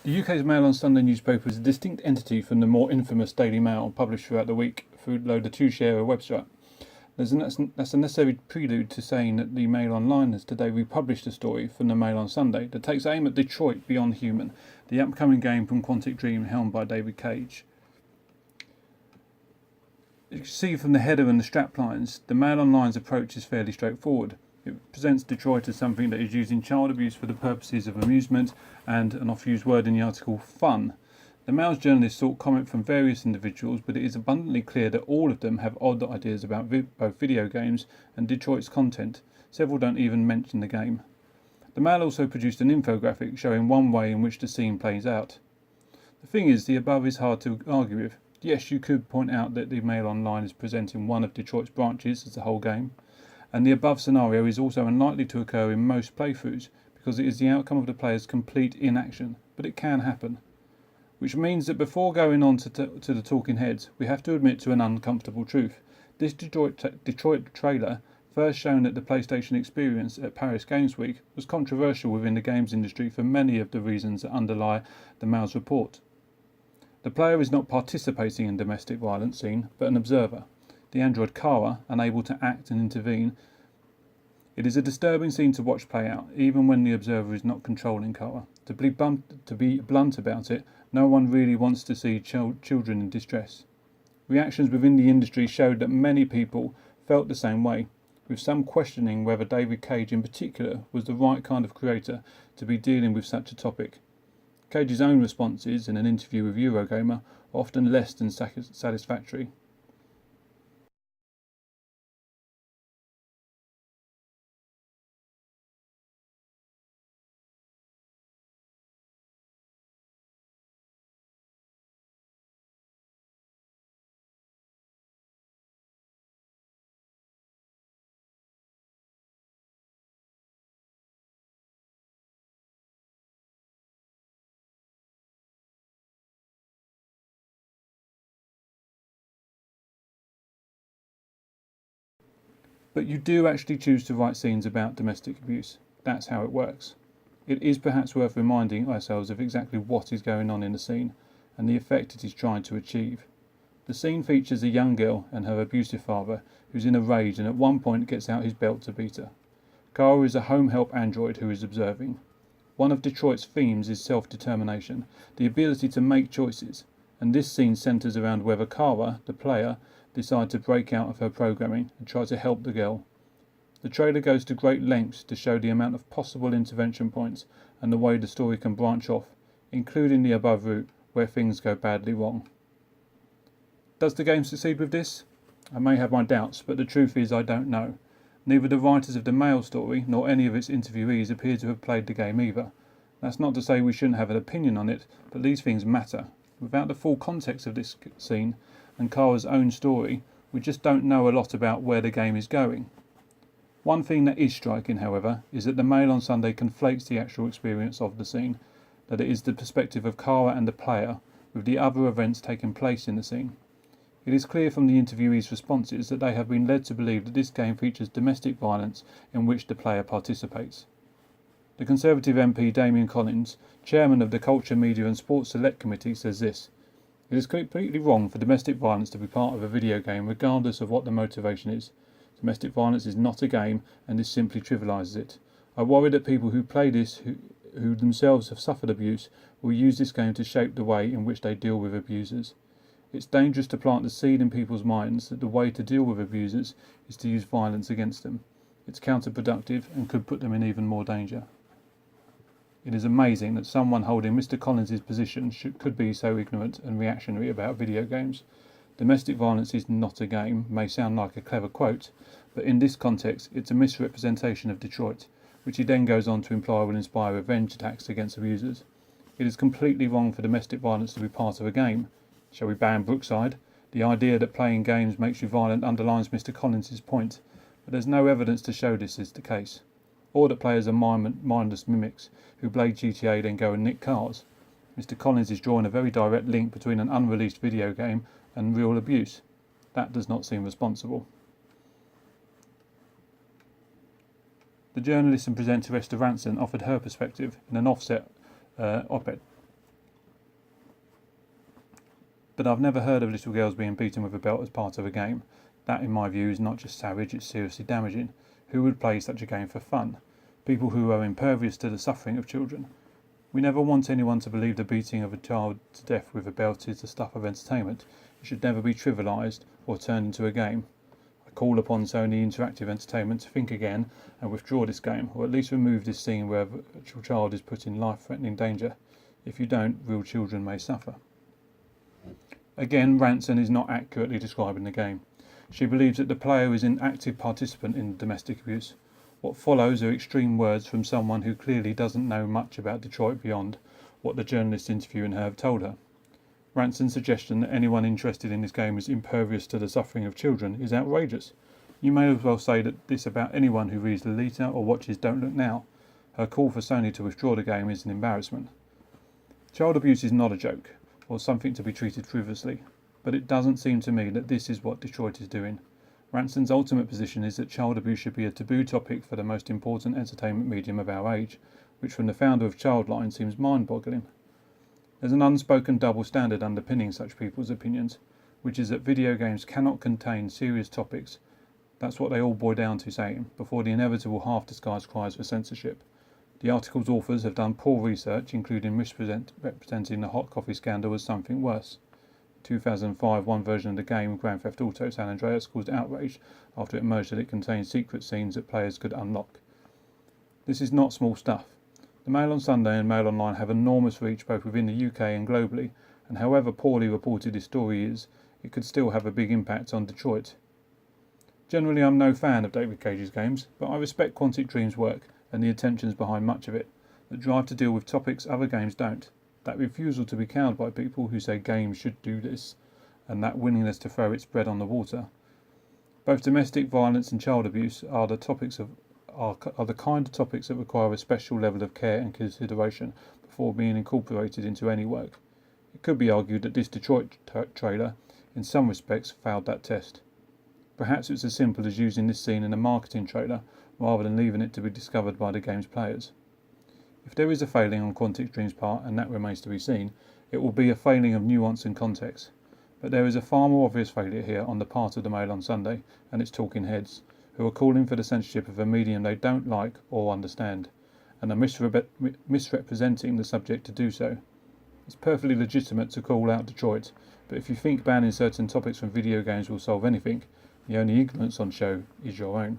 The UK's Mail on Sunday newspaper is a distinct entity from the more infamous Daily Mail, published throughout the week through the two-share website. That's a necessary prelude to saying that the Mail Online has today republished a story from the Mail on Sunday that takes aim at Detroit Beyond Human, the upcoming game from Quantic Dream helmed by David Cage. You can see from the header and the straplines, the Mail Online's approach is fairly straightforward. It presents Detroit as something that is using child abuse for the purposes of amusement and, an oft-used word in the article, fun. The Mail's journalists sought comment from various individuals, but it is abundantly clear that all of them have odd ideas about both video games and Detroit's content. Several don't even mention the game. The Mail also produced an infographic showing one way in which the scene plays out. The thing is, the above is hard to argue with. Yes, you could point out that the Mail Online is presenting one of Detroit's branches as the whole game, and the above scenario is also unlikely to occur in most playthroughs because it is the outcome of the player's complete inaction, but it can happen. Which means that before going on to the talking heads, we have to admit to an uncomfortable truth. This Detroit trailer, first shown at the PlayStation Experience at Paris Games Week, was controversial within the games industry for many of the reasons that underlie the Mail's report. The player is not participating in domestic violence scene, but an observer. The android Kara, unable to act and intervene. It is a disturbing scene to watch play out, even when the observer is not controlling Kara. To be blunt about it, no one really wants to see children in distress. Reactions within the industry showed that many people felt the same way, with some questioning whether David Cage in particular was the right kind of creator to be dealing with such a topic. Cage's own responses in an interview with Eurogamer are often less than satisfactory. But you do actually choose to write scenes about domestic abuse. That's how it works. It is perhaps worth reminding ourselves of exactly what is going on in the scene and the effect it is trying to achieve. The scene features a young girl and her abusive father who's in a rage and at one point gets out his belt to beat her. Kara is a home help android who is observing. One of Detroit's themes is self-determination, the ability to make choices, and this scene centres around whether Kara, the player, decide to break out of her programming and try to help the girl. The trailer goes to great lengths to show the amount of possible intervention points and the way the story can branch off, including the above route where things go badly wrong. Does the game succeed with this? I may have my doubts, but the truth is I don't know. Neither the writers of the Mail story nor any of its interviewees appear to have played the game either. That's not to say we shouldn't have an opinion on it, but these things matter. Without the full context of this scene and Kara's own story, we just don't know a lot about where the game is going. One thing that is striking, however, is that the Mail on Sunday conflates the actual experience of the scene, that it is the perspective of Kara and the player, with the other events taking place in the scene. It is clear from the interviewees' responses that they have been led to believe that this game features domestic violence in which the player participates. The Conservative MP Damian Collins, chairman of the Culture, Media and Sports Select Committee, says this: "It is completely wrong for domestic violence to be part of a video game regardless of what the motivation is. Domestic violence is not a game and this simply trivialises it. I worry that people who play this, who themselves have suffered abuse, will use this game to shape the way in which they deal with abusers. It's dangerous to plant the seed in people's minds that the way to deal with abusers is to use violence against them. It's counterproductive and could put them in even more danger." It is amazing that someone holding Mr. Collins' position could be so ignorant and reactionary about video games. Domestic violence is not a game may sound like a clever quote, but in this context it's a misrepresentation of Detroit, which he then goes on to imply will inspire revenge attacks against abusers. It is completely wrong for domestic violence to be part of a game. Shall we ban Brookside? The idea that playing games makes you violent underlines Mr. Collins' point, but there's no evidence to show this is the case. Or that players are mindless mimics who play GTA then go and nick cars. Mr. Collins is drawing a very direct link between an unreleased video game and real abuse. That does not seem responsible. The journalist and presenter Esther Ranson offered her perspective in an offset op-ed. But I've never heard of little girls being beaten with a belt as part of a game. That, in my view, is not just savage, it's seriously damaging. Who would play such a game for fun? People who are impervious to the suffering of children. We never want anyone to believe the beating of a child to death with a belt is the stuff of entertainment. It should never be trivialised or turned into a game. I call upon Sony Interactive Entertainment to think again and withdraw this game, or at least remove this scene where a virtual child is put in life-threatening danger. If you don't, real children may suffer. Again, Ranson is not accurately describing the game. She believes that the player is an active participant in domestic abuse. What follows are extreme words from someone who clearly doesn't know much about Detroit beyond what the journalists interviewing her have told her. Ranson's suggestion that anyone interested in this game is impervious to the suffering of children is outrageous. You may as well say that this about anyone who reads Lolita or watches Don't Look Now. Her call for Sony to withdraw the game is an embarrassment. Child abuse is not a joke, or something to be treated frivolously, but it doesn't seem to me that this is what Detroit is doing. Ranson's ultimate position is that child abuse should be a taboo topic for the most important entertainment medium of our age, which from the founder of Childline seems mind-boggling. There's an unspoken double standard underpinning such people's opinions, which is that video games cannot contain serious topics. That's what they all boil down to saying, before the inevitable half-disguised cries for censorship. The article's authors have done poor research, including misrepresenting the hot coffee scandal as something worse. In 2005, one version of the game, Grand Theft Auto San Andreas, caused outrage after it emerged that it contained secret scenes that players could unlock. This is not small stuff. The Mail on Sunday and Mail Online have enormous reach both within the UK and globally, and however poorly reported this story is, it could still have a big impact on Detroit. Generally, I'm no fan of David Cage's games, but I respect Quantic Dream's work and the intentions behind much of it, that drive to deal with topics other games don't, that refusal to be cowed by people who say games should do this, and that willingness to throw its bread on the water. Both domestic violence and child abuse are the kind of topics that require a special level of care and consideration before being incorporated into any work. It could be argued that this Detroit trailer, in some respects, failed that test. Perhaps it's as simple as using this scene in a marketing trailer rather than leaving it to be discovered by the game's players. If there is a failing on Quantic Dream's part, and that remains to be seen, it will be a failing of nuance and context. But there is a far more obvious failure here on the part of the Mail on Sunday and its talking heads, who are calling for the censorship of a medium they don't like or understand, and are misrepresenting the subject to do so. It's perfectly legitimate to call out Detroit, but if you think banning certain topics from video games will solve anything, the only ignorance on show is your own.